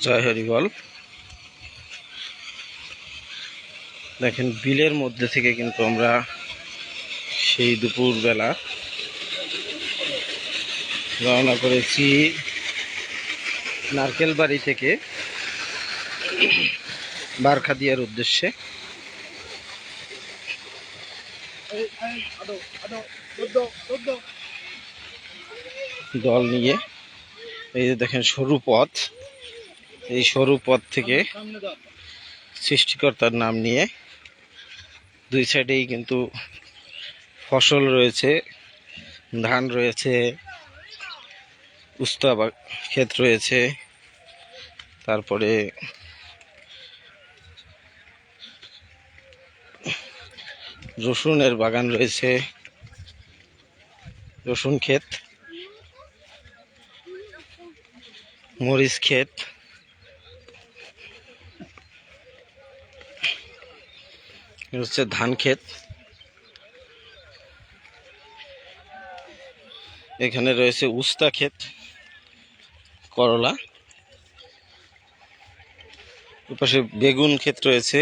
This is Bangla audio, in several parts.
জয় হরি বল। দেখেন বিলের মধ্যে থেকে কিন্তু আমরা সেই দুপুরবেলা রওনা করেছি নারকেল বাড়ি থেকে বারখাদিয়ার উদ্দেশ্যে। দল নিয়ে এই যে দেখেন সরু পথ, এই সরু পথ থেকে সৃষ্টিকর্তার নাম নিয়ে দুই সাইডেই কিন্তু ফসল রয়েছে, ধান রয়েছে, উস্তা ক্ষেত রয়েছে, তারপরে রসুনের বাগান রয়েছে, রসুন ক্ষেত, মরিচ ক্ষেত, হচ্ছে ধান ক্ষেত। এখানে রয়েছে উস্তা ক্ষেত, করলা, ওপাশে বেগুন ক্ষেত রয়েছে।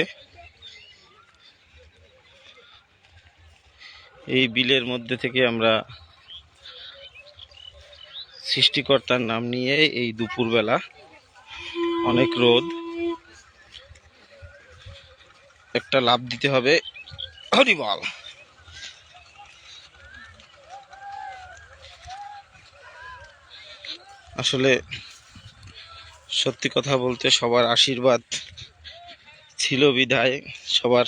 এই বিলের মধ্যে থেকে আমরা সৃষ্টিকর্তার নাম নিয়ে এই দুপুরবেলা, অনেক রোদ, একটা লাফ দিতে হবে। হরি বল। আসলে সত্যি কথা বলতে সবার আশীর্বাদ ছিল বিধায়, সবার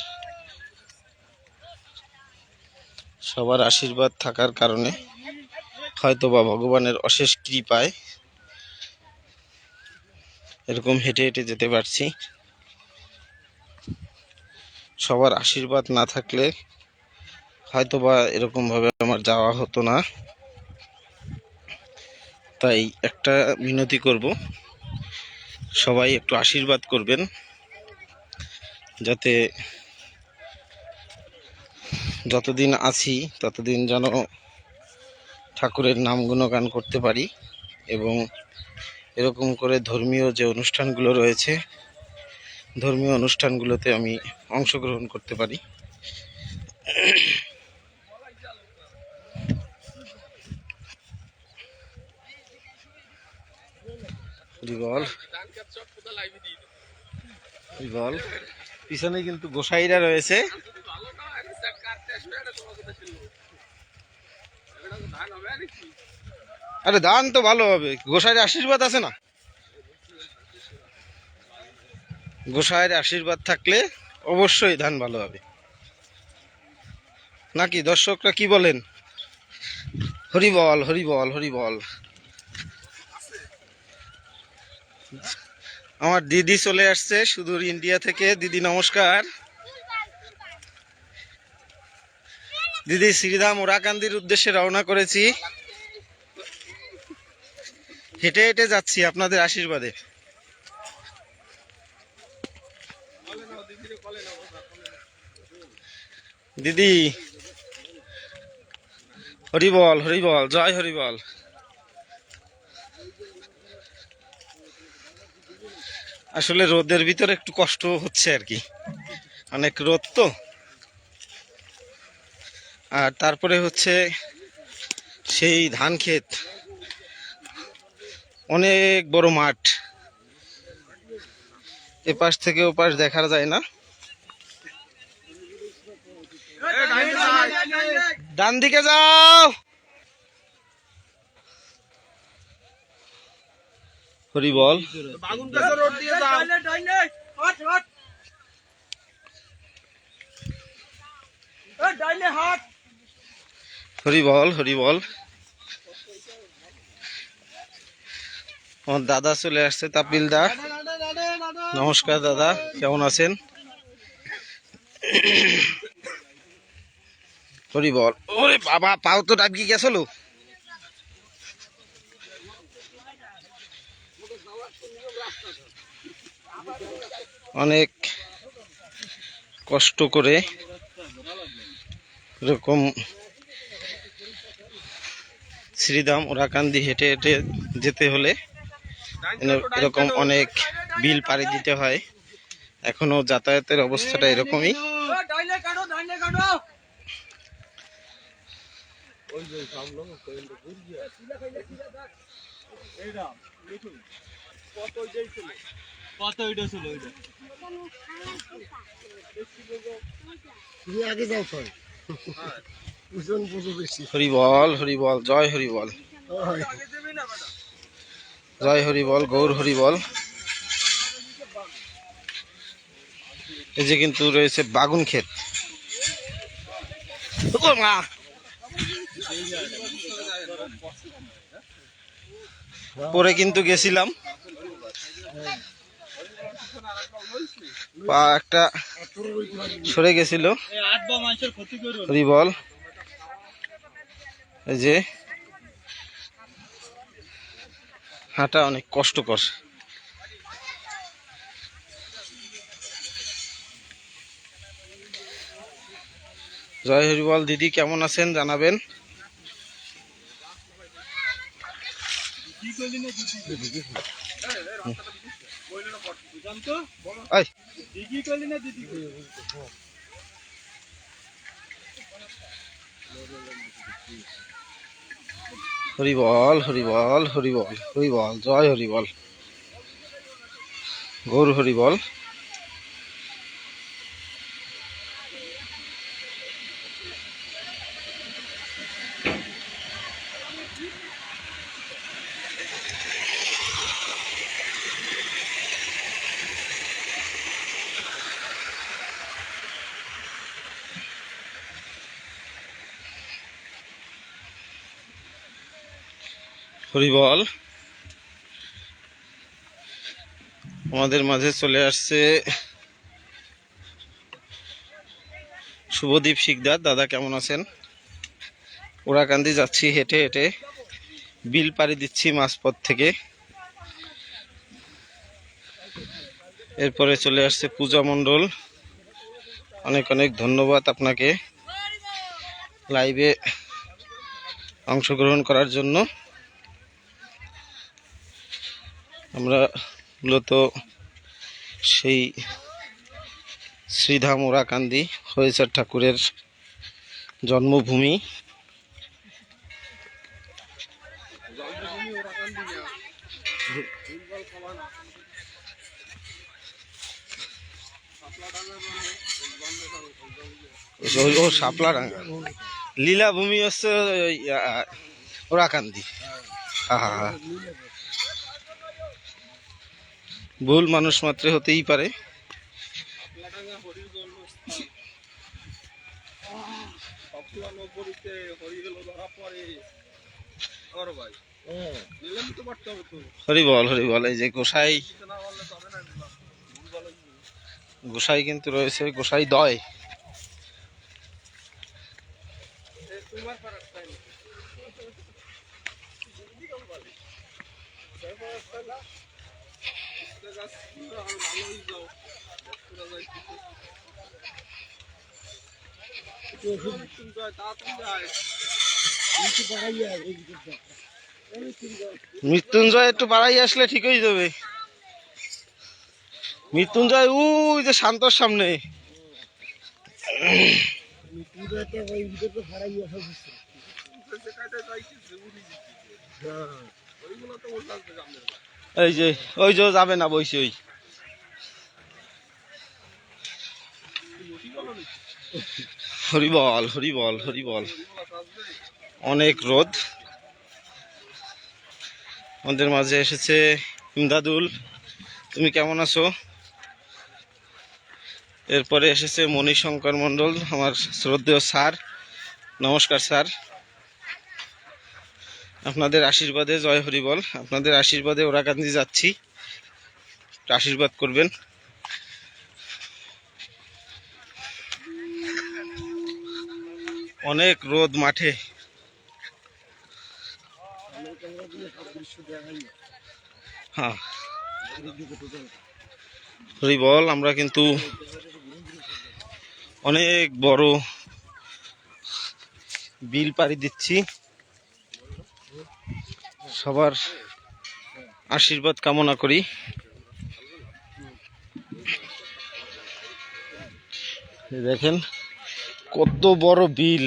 আশীর্বাদ থাকার কারণে হয়তোবা ভগবানের অশেষ কৃপায় এরকম হেঁটে হেঁটে যেতে পারছি। সবার আশীর্বাদ না থাকলে হয়তোবা এরকমভাবে আমার যাওয়া হতো না। তাই একটা মিনতি করব, সবাই একটু আশীর্বাদ করবেন যাতে যতদিন আছি ততদিন যেন ঠাকুরের নাম গুণগান করতে পারি এবং এরকম করে ধর্মীয় যে অনুষ্ঠানগুলো রয়েছে, ধর্মীয় অনুষ্ঠানগুলোতে আমি অংশগ্রহণ করতে পারি। পিছনে কিন্তু গোসাইরা রয়েছে। আরে ধান তো ভালো হবে, গোসাইয়ের আশীর্বাদ আছে না? গোসাইয়ের আশীর্বাদ থাকলে অবশ্যই ধান ভালো হবে, নাকি দর্শকরা কি বলেন? হরি বল, হরি বল, হরি বল। আমার দিদি চলে আসছে সুদূর ইন্ডিয়া থেকে। দিদি নমস্কার। দিদি শ্রীধাম ওরাকান্দির উদ্দেশ্যে রওনা করেছি, হেঁটে হেঁটে যাচ্ছি আপনাদের আশীর্বাদে। দিদি হরি বল, হরি বল, জয় হরি বল। আসলে রোদের ভিতরে একটু কষ্ট হচ্ছে আর কি, অনেক রোদ তো। আর তারপরে হচ্ছে সেই ধান ক্ষেত, অনেক বড় মাঠ, এপাশ থেকে ওপাশ দেখা যায় না। ডান দিকে যাও। হরি বল। হরি বল, হরি বল। আমার দাদা চলে আসছে, তাপিল দা। নমস্কার দাদা, কেমন আছেন? হরি বল। ওরে বাবা, পাও তো ডাবকি গেছিল। অনেক কষ্ট করে এরকম শ্রীধাম ওরাকান্দি হেঁটে হেঁটে যেতে হলে এরকম অনেক বিল পাড়ি দিতে হয়, এখনো যাতায়াতের অবস্থাটা এরকমই। হরিবল হরিবল, জয় হরিবল, জয় হরিবল, গৌর হরিবল। এই যে কিন্তু রয়েছে বাগুন ক্ষেত। পরে কিন্তু গেছিলাম, পা একটা সরে গেছিল। হরিবল, এই যে হাঁটা অনেক কষ্টকর। জয় হরিবল। দিদি কেমন আছেন জানাবেন। হরিবল হরিবল হরিবল হরিবল, জয় হরিবল, গৌর হরিবল। হরিবল। আমাদের মাঝে চলে আসছে শুভদীপ শিকদার। দাদা কেমন আছেন। ওরাকান্দি যাচ্ছি হেঁটে হেঁটে, বিল পাড়ি দিচ্ছি মাঝপথ থেকে। এরপরে চলে আসছে পূজা মণ্ডল। অনেক অনেক ধন্যবাদ আপনাকে লাইভে অংশগ্রহণ করার জন্য। আমরা মূলত সেই শ্রীধাম ওরাকান্দি হরিচাঁদ ঠাকুরের জন্মভূমি। ও শাপলাডাঙ্গা, লীলাভূমি হচ্ছে ওরাকান্দি। হ্যাঁ, ভুল মানুষ মাত্রে হতেই পারে। হরিবল হরিবল। এই যে গোসাই, গোসাই কিন্তু রয়েছে, গোসাই দয়। মৃত্যুঞ্জয় একটু বাড়াই আসলে ঠিক হয়ে যাবে। মৃত্যুঞ্জয় ওই যে শান্তর সামনে। এই যে ওই যে যাবে না বইছে ওই। হরিবল হরিবল হরিবল। অনেক রোদ। আমাদের মাঝে এসেছে ইমদাদুল, তুমি কেমন আছো। এরপরে এসেছে মণিশঙ্কর মণ্ডল, আমার শ্রদ্ধেয় স্যার। নমস্কার স্যার, আপনাদের আশীর্বাদে জয় হরিবল, আপনাদের আশীর্বাদে ওরাকান্দি যাচ্ছি, আশীর্বাদ করবেন। অনেক রোদ মাঠে। হ্যাঁ হরিবল। আমরা কিন্তু অনেক বড় বিল পাড়ি দিচ্ছি। সবার আশীর্বাদ কামনা করি। দেখেন কত বড় বিল।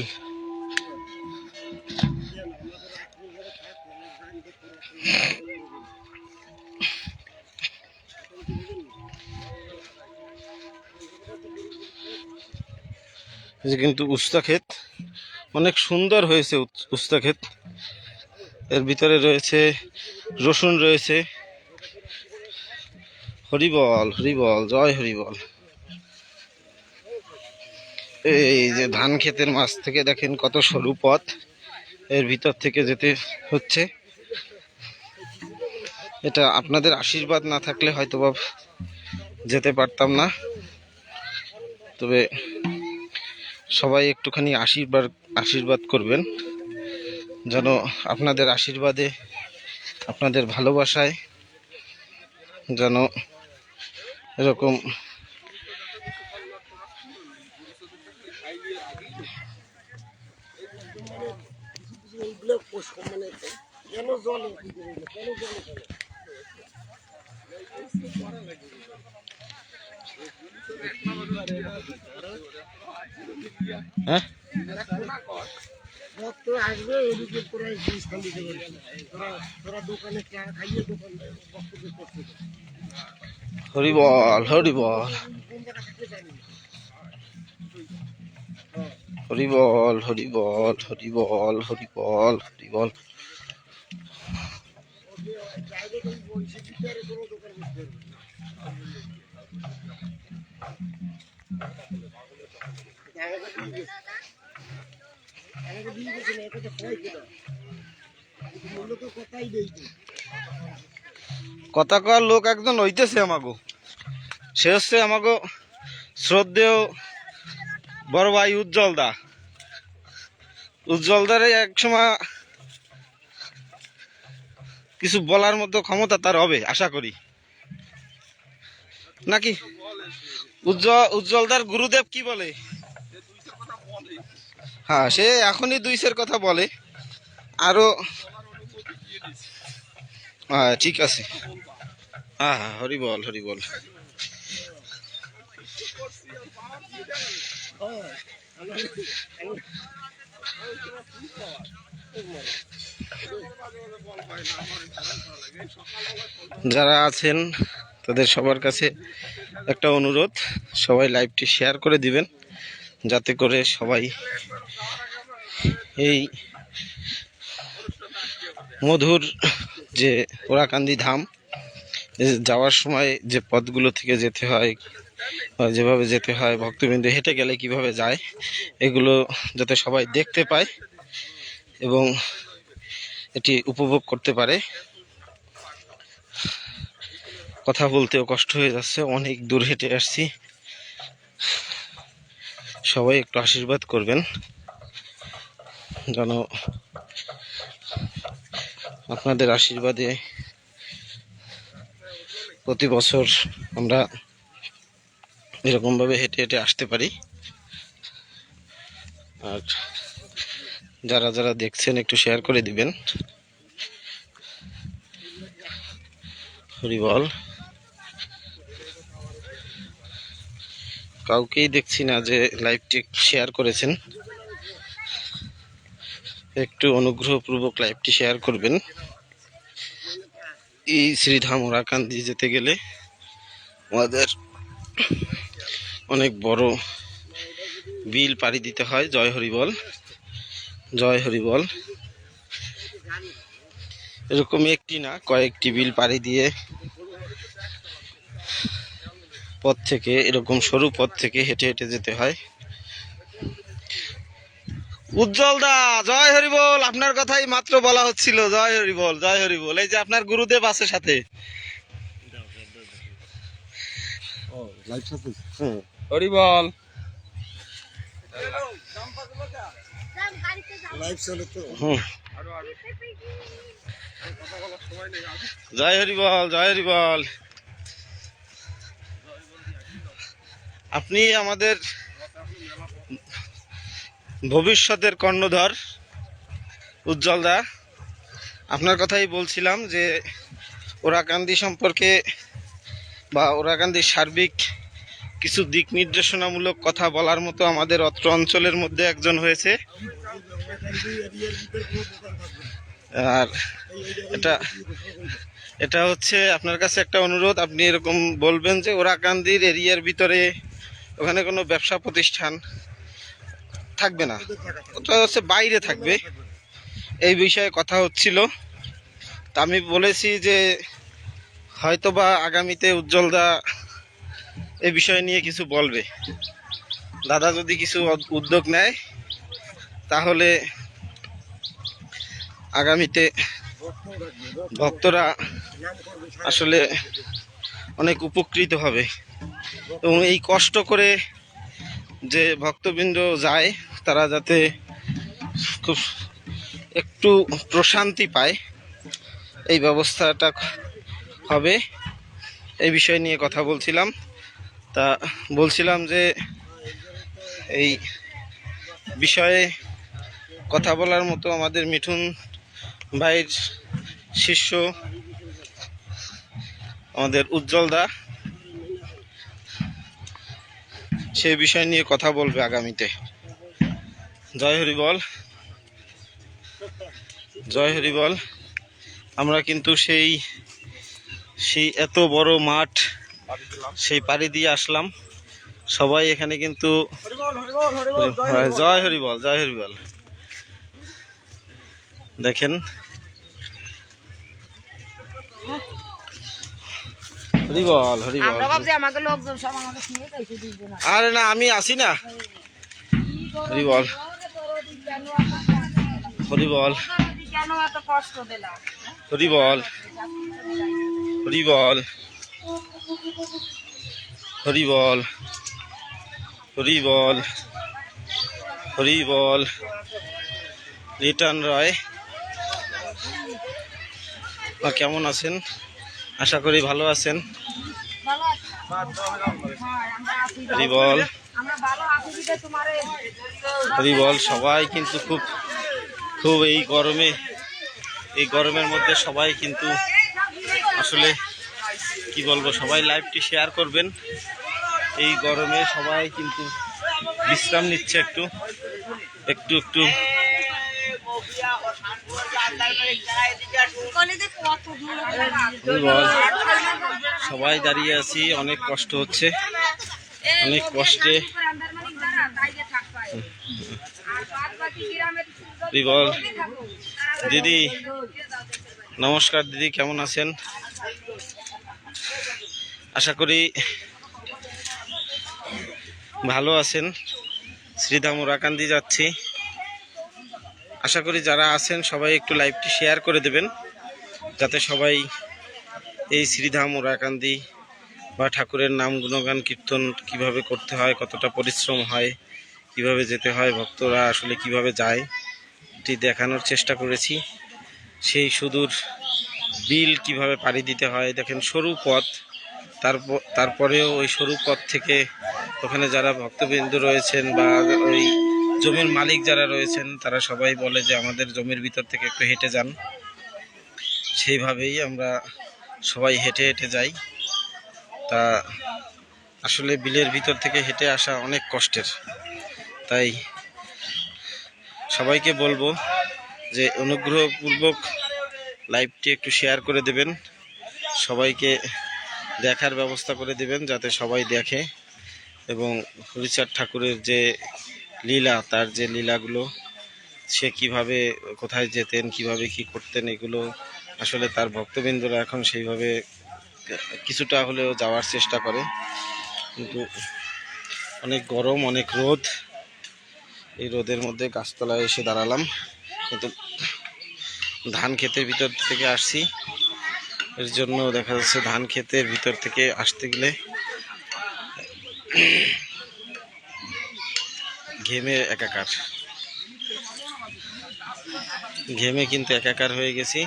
কিন্তু উস্তা ক্ষেত অনেক সুন্দর হয়েছে। উস্তা ক্ষেত, এর ভিতরে রয়েছে রসুন, রয়েছে। হরিবল হরিবল, জয় হরিবল। এই যে ধান ক্ষেতের মাছ থেকে দেখেন কত সরু পথ, এর ভিতর থেকে যেতে হচ্ছে। এটা আপনাদের আশীর্বাদ না থাকলে হয়তোবা যেতে পারতাম না। তবে সবাই একটুখানি আশীর্বাদ করবেন, যেন আপনাদের আশীর্বাদে, আপনাদের ভালোবাসায় যেন এরকম হ্যাঁ হরিবল হরিবল হরিবল হরিবল হরিবল হরিবল হরিবল। কথা কর লোক একজন হইতেছে আমাগো, সে হচ্ছে আমাগো শ্রদ্ধেয় বড় ভাই উজ্জ্বল দা। উজ্জ্বল দারে এক সময় কিছু বলার মতো ক্ষমতা তার হবে আশা করি, নাকি? উজ্জ্বলদার গুরুদেব কি বলে? হ্যাঁ, সে এখনই দুইশের কথা বলে আরো। হ্যাঁ ঠিক আছে, হ্যাঁ হ্যাঁ হরিবল হরিবল। যারা আছেন তাদের সবার কাছে একটা অনুরোধ, সবাই লাইভটি শেয়ার করে দিবেন, যাতে করে সবাই এই মধুর যে ওরাকান্দি ধাম যাওয়ার সময় যে পথগুলো থেকে যেতে হয়, যেভাবে যেতে হয়, ভক্তবৃন্দ হেঁটে গেলে কিভাবে যায়, এগুলো যাতে সবাই দেখতে পায় এবং এটি উপভোগ করতে পারে। কথা বলতেও কষ্ট হয়ে যাচ্ছে, অনেক দূর হেঁটে আসছি। সবাই একটু আশীর্বাদ করবেন, যেন আপনাদের আশীর্বাদে প্রতি বছর আমরা এরকমভাবে হেঁটে হেঁটে আসতে পারি। আর যারা যারা দেখছেন একটু শেয়ার করে দিবেন। হরিবল। কাউকেই দেখছি না যে লাইভটি শেয়ার করেছেন, একটু অনুগ্রহপূর্বক লাইভটি শেয়ার করবেন। এই শ্রীধাম ওরাকান্দি যেতে গেলে আমাদের অনেক বড় বিল পাড়ি দিতে হয়। জয় হরিবল জয় হরিবল। এরকম একটি না, কয়েকটি বিল পাড়ি দিয়ে পথ থেকে, এরকম সরু পথ থেকে হেঁটে হেঁটে যেতে হয়। উজ্জ্বল দা জয় হরিবল, আপনার কথাই মাত্র বলা হচ্ছিল। জয় হরিবল জয় হরিবল। এই যে আপনার গুরুদেব আছে সাথে। হরিবল। জয় হরিবল জয় হরিবল। আপনি আমাদের ভবিষ্যতের কর্ণধর উজ্জ্বল দা, আপনার কথাই বলছিলাম যে ওরাকান্দি সম্পর্কে বা ওরাকান্দির সার্বিক কিছু দিক নির্দেশনামূলক কথা বলার মতো আমাদের অত্র অঞ্চলের মধ্যে একজন হয়েছে। আর এটা এটা হচ্ছে আপনার কাছে একটা অনুরোধ, আপনি এরকম বলবেন যে ওরাকান্দির এরিয়ার ভিতরে ওখানে কোনো ব্যবসা প্রতিষ্ঠান থাকবে না, ওটা হচ্ছে বাইরে থাকবে, এই বিষয়ে কথা হচ্ছিল। তা আমি বলেছি যে হয়তোবা আগামীতে উজ্জ্বলদা এই বিষয় নিয়ে কিছু বলবে। দাদা যদি কিছু উদ্যোগ নেয় তাহলে আগামীতে ভক্তরা আসলে অনেক উপকৃত হবে এবং এই কষ্ট করে যে ভক্তবৃন্দ যায় তারা যাতে খুব একটু প্রশান্তি পায়, এই ব্যবস্থাটা হবে, এই বিষয় নিয়ে কথা বলছিলাম। তা বলছিলাম যে এই বিষয়ে কথা বলার মতো আমাদের মিঠুন ভাইয়ের শিষ্য আমাদের উজ্জ্বলদা সেই বিষয় নিয়ে কথা বলবে আগামীতে। জয় হরি বল, জয় হরি বল। আমরা কিন্তু সেই এত বড় মাঠ সেই পাড়ি দিয়ে আসলাম, সবাই এখানে কিন্তু জয় হরি বল, জয় হরি বল। দেখেন হরি বল, হরি বল। আরে না, আমি আসি না। হরি বল, হরি বল, হরি বল, হরি বল, হরি বল, হরি বল, হরি বল। রিটার্ন রয়, কেমন আছেন? আশা করি ভালো আছেন। হরি বল, হরি বল। সবাই কিন্তু খুব এই গরমের মধ্যে সবাই কিন্তু আসলে কি বলবো, সবাই লাইভটি শেয়ার করবেন। এই গরমে সবাই কিন্তু বিশ্রাম নিচ্ছে একটু একটু একটু। সবাই দাঁড়িয়ে আছি, অনেক কষ্ট হচ্ছে, অনেক কষ্টে। বল দিদি, নমস্কার দিদি, কেমন আছেন? আশা করি ভালো আছেন। শ্রীধাম ওরাকান্দি যাচ্ছি, আশা করি যারা আছেন সবাই একটু লাইভটি শেয়ার করে দেবেন, যাতে সবাই এই শ্রীধাম ওরাকান্দি বা ঠাকুরের নাম গুণগান কীর্তন কিভাবে করতে হয়, কতটা পরিশ্রম হয়, কিভাবে যেতে হয়, ভক্তরা আসলে কিভাবে যায়, এটি দেখানোর চেষ্টা করেছি। সেই সুদূর বিল কিভাবে পাড়ি দিতে হয়, দেখেন সরু পথ, তারপরেও ওই সরু পথ থেকে ওখানে যারা ভক্তবৃন্দ রয়েছেন বা ওই জমির মালিক যারা রয়েছেন তারা সবাই বলে যে আমাদের জমির ভিতর থেকে একটু হেঁটে যান, সেইভাবেই আমরা সবাই হেঁটে হেঁটে যাই। তা আসলে বিলের ভিতর থেকে হেঁটে আসা অনেক কষ্টের, তাই সবাইকে বলবো যে অনুগ্রহপূর্বক লাইভটি একটু শেয়ার করে দেবেন, সবাইকে দেখার ব্যবস্থা করে দেবেন যাতে সবাই দেখে, এবং হরিচাঁদ ঠাকুরের যে লীলা, তার যে লীলাগুলো, সে কিভাবে কোথায় যেতেন, কিভাবে কি করতেন, এগুলো আসলে তার ভক্তবৃন্দরা এখন সেইভাবে কিছুটা হলেও যাওয়ার চেষ্টা করে, কিন্তু অনেক গরম, অনেক রোদ। এই রোদের মধ্যে গাছতলায় এসে দাঁড়ালাম, কিন্তু ধান ক্ষেতের ভিতর থেকে আসছি, এর জন্য দেখা যাচ্ছে ধান ক্ষেতের ভিতর থেকে আসতে গেলে ঘেমে একাকার, ঘেমে কিন্তু একাকার হয়ে গেছি।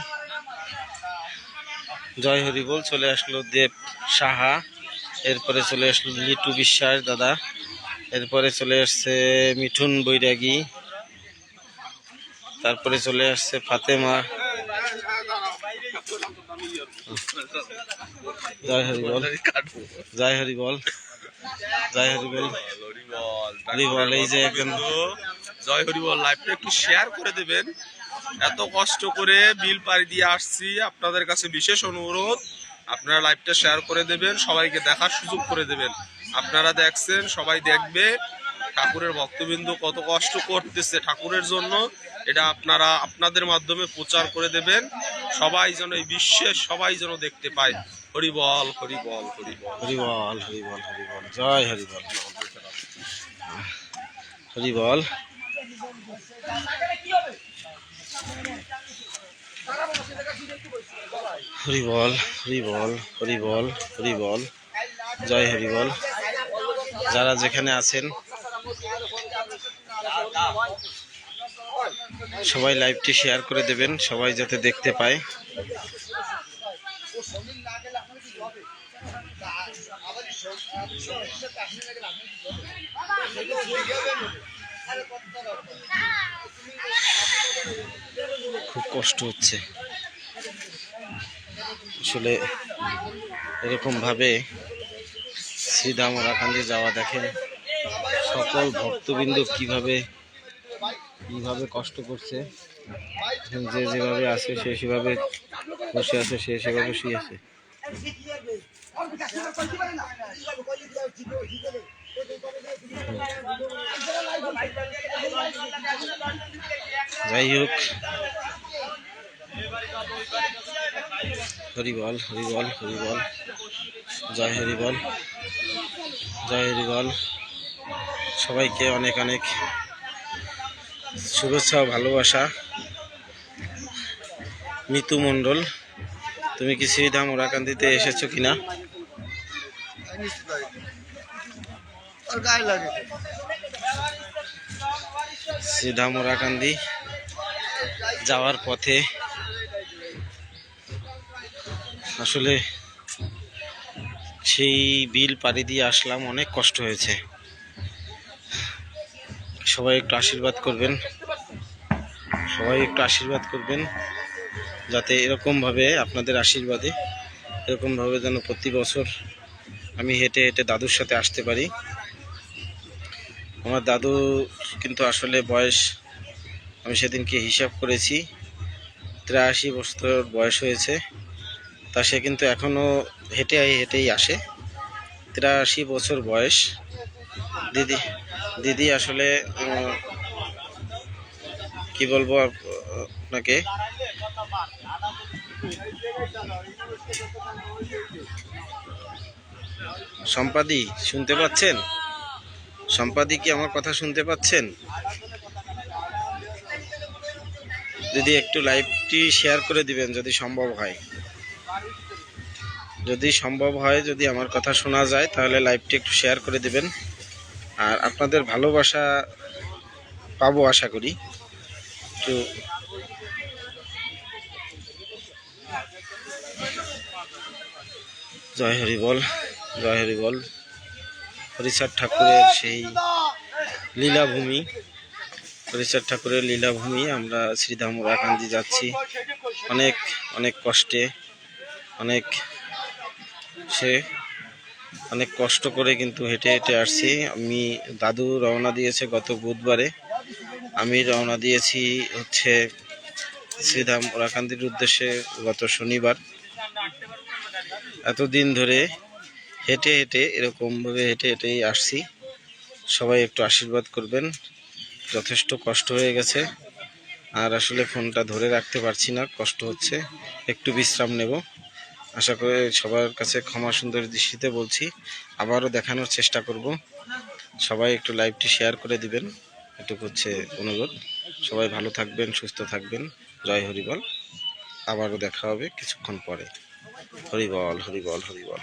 জয় হরি বল। চলে আসলো দেব সাহা, এরপরে চলে আসলো লিটু বিশ্বাস দাদা, এরপরে চলে আসছে মিঠুন বৈরাগী, তারপরে চলে আসছে ফাতেমা, জয় হরিবল, জয় হরিবল, জয় হরিবল, হরিবল। এই যে একজন জয় হরিবল, লাইভটা একটু শেয়ার করে দেবেন। এত কষ্ট করে বিল পাড়ি দিয়ে আসছি, আপনাদের কাছে বিশেষ অনুরোধ, আপনারা লাইভটা শেয়ার করে দেবেন, সবাইকে দেখার সুযোগ করে দেবেন। আপনারা দেখছেন, সবাই দেখবে ঠাকুরের ভক্তবৃন্দ কত কষ্ট করতেছে ঠাকুরের জন্য। এটা আপনারা আপনাদের মাধ্যমে প্রচার করে দেবেন, সবাই যেন এই বিশ্বের সবাই যেন দেখতে পায়। হরিবল, হরিবল, হরিবল, হরিবল, হরিবল, হরিবল, জয় হরিবল, হরিবল। হরিবল, হরিবল, হরিবল, হরিবল, জয় হরিবল। যারা যেখানে আছেন সবাই লাইভটি শেয়ার করে দেবেন, সবাই যাতে দেখতে পায়। খুব কষ্ট হচ্ছে আসলে এরকম ভাবে শ্রীধাম ওরাকান্দি যাওয়া। দেখেন সকল ভক্তবৃন্দ কিভাবে কষ্ট করছে। যে যেভাবে আছে সে সেভাবে বসে আছে, সে সেভাবে শুয়ে আছে। যাই হোক, হরিবল, হরিবল, হরিবল, জয় হরিবল, জয় হরিবল। সবাইকে অনেক অনেক শুভেচ্ছা ও ভালোবাসা। মিতু মণ্ডল, তুমি কি শ্রীধাম ওরাকান্দিতে এসেছো কিনা? শ্রীধাম ওরাকান্দি যাওয়ার পথে আসলে সেই বিল পাড়ি দিয়ে আসলাম, অনেক কষ্ট হয়েছে। সবাই একটু আশীর্বাদ করবেন, সবাই একটু আশীর্বাদ করবেন যাতে এরকমভাবে আপনাদের আশীর্বাদে এরকমভাবে যেন প্রতি বছর আমি হেঁটে হেঁটে দাদুর সাথে আসতে পারি। আমার দাদু কিন্তু আসলে বয়স, আমি সেদিনকে হিসাব করেছি 83 বছর বয়স হয়েছে। তা সে কিন্তু এখনও হেঁটেই আসে। 83 বছর বয়স। দিদি আসলে কি বলবো আপনাকে, সম্পাদি শুনতে পাচ্ছেন? সম্পাদি কি আমার কথা শুনতে পাচ্ছেন? যদি একটু লাইভটি শেয়ার করে দিবেন যদি সম্ভব হয়। যদি সম্ভব হয়, যদি আমার কথা শোনা যায় তাহলে লাইভটি একটু শেয়ার করে দিবেন। আর আপনাদের ভালোবাসা পাবো আশা করি। একটু জয় হরিবল, জয় হরিবল। হরিচাঁদ ঠাকুরের সেই লীলাভূমি, হরিচাঁদ ঠাকুরের লীলাভূমি। আমরা শ্রীধাম ওরাকান্দি যাচ্ছি অনেক অনেক কষ্টে, অনেক কষ্ট করে কিন্তু হেঁটে হেঁটে আসছি। আমি দাদু রওনা দিয়েছে গত বুধবারে, আমি রওনা দিয়েছি হচ্ছে শ্রীধাম ওরাকান্দির উদ্দেশ্যে গত শনিবার। এতদিন ধরে হেঁটে হেঁটে এরকমভাবে হেঁটে হেঁটেই আসছি। সবাই একটু আশীর্বাদ করবেন। যথেষ্ট কষ্ট হয়ে গেছে, আর আসলে ফোনটা ধরে রাখতে পারছি না, কষ্ট হচ্ছে। একটু বিশ্রাম নেব। আশা করি সবার কাছে ক্ষমা সুন্দর দৃষ্টিতে বলছি, আবারও দেখানোর চেষ্টা করব। সবাই একটু লাইভটি শেয়ার করে দিবেন, এটুকু হচ্ছে অনুরোধ। সবাই ভালো থাকবেন, সুস্থ থাকবেন। জয় হরিবল। আবারও দেখা হবে কিছুক্ষণ পরে। হরিবল, হরিবল, হরিবল।